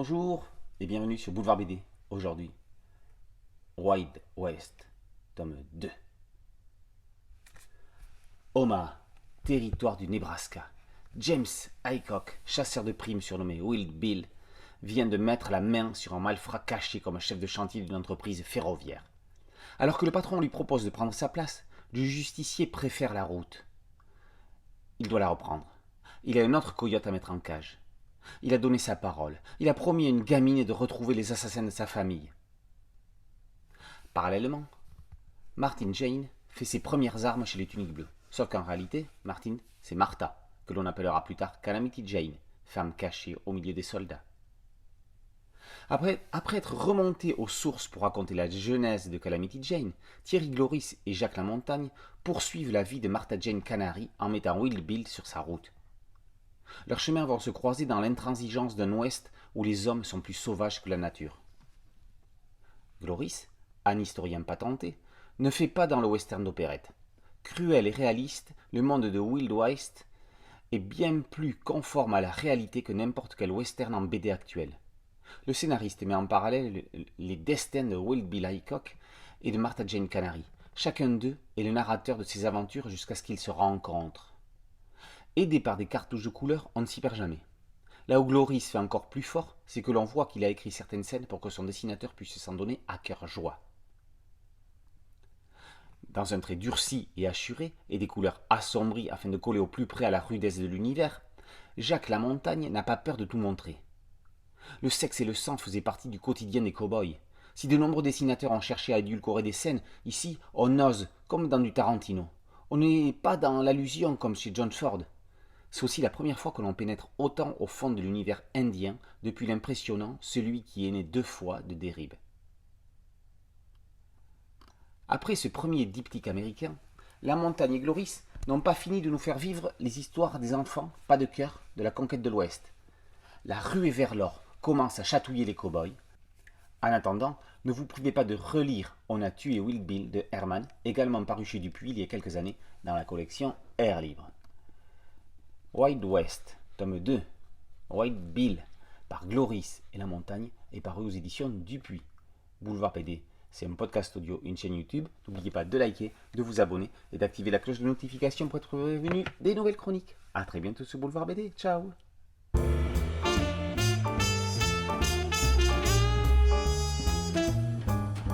Bonjour et bienvenue sur Boulevard BD. Aujourd'hui, Wild West, tome 2. Omaha, territoire du Nebraska. James Hickok, chasseur de primes surnommé Wild Bill, vient de mettre la main sur un malfrat caché comme chef de chantier d'une entreprise ferroviaire. Alors que le patron lui propose de prendre sa place, le justicier préfère la route. Il doit la reprendre. Il a un autre coyote à mettre en cage. Il a donné sa parole. Il a promis à une gamine de retrouver les assassins de sa famille. Parallèlement, Martin Jane fait ses premières armes chez les tuniques bleues. Sauf qu'en réalité, Martin, c'est Martha, que l'on appellera plus tard Calamity Jane, femme cachée au milieu des soldats. Après être remonté aux sources pour raconter la genèse de Calamity Jane, Thierry Gloris et Jacques Lamontagne poursuivent la vie de Martha Jane Canary en mettant Wild Bill sur sa route. Leurs chemins vont se croiser dans l'intransigeance d'un Ouest où les hommes sont plus sauvages que la nature. Gloris, un historien patenté, ne fait pas dans le western d'opérette. Cruel et réaliste, le monde de Wild West est bien plus conforme à la réalité que n'importe quel western en BD actuel. Le scénariste met en parallèle les destins de Wild Bill Hickok et de Martha Jane Canary. Chacun d'eux est le narrateur de ses aventures jusqu'à ce qu'ils se rencontrent. Aidé par des cartouches de couleurs, on ne s'y perd jamais. Là où Gloris fait encore plus fort, c'est que l'on voit qu'il a écrit certaines scènes pour que son dessinateur puisse s'en donner à cœur joie. Dans un trait durci et assuré, et des couleurs assombries afin de coller au plus près à la rudesse de l'univers, Jacques Lamontagne n'a pas peur de tout montrer. Le sexe et le sang faisaient partie du quotidien des cow-boys. Si de nombreux dessinateurs ont cherché à édulcorer des scènes, ici on ose, comme dans du Tarantino. On n'est pas dans l'allusion comme chez John Ford. C'est aussi la première fois que l'on pénètre autant au fond de l'univers indien depuis l'impressionnant Celui qui est né 2 fois de Derib. Après ce premier diptyque américain, Lamontagne et Gloris n'ont pas fini de nous faire vivre les histoires des enfants, pas de cœur, de la conquête de l'Ouest. La ruée vers l'or commence à chatouiller les cow-boys. En attendant, ne vous privez pas de relire On a tué Wild Bill de Herman, également paru chez Dupuis il y a quelques années dans la collection Air Libre. Wild West, tome 2, Wild Bill, par Gloris et Lamontagne, est paru aux éditions Dupuis. Boulevard PD, c'est un podcast audio, une chaîne YouTube. N'oubliez pas de liker, de vous abonner et d'activer la cloche de notification pour être prévenu des nouvelles chroniques. A très bientôt sur Boulevard BD. Ciao.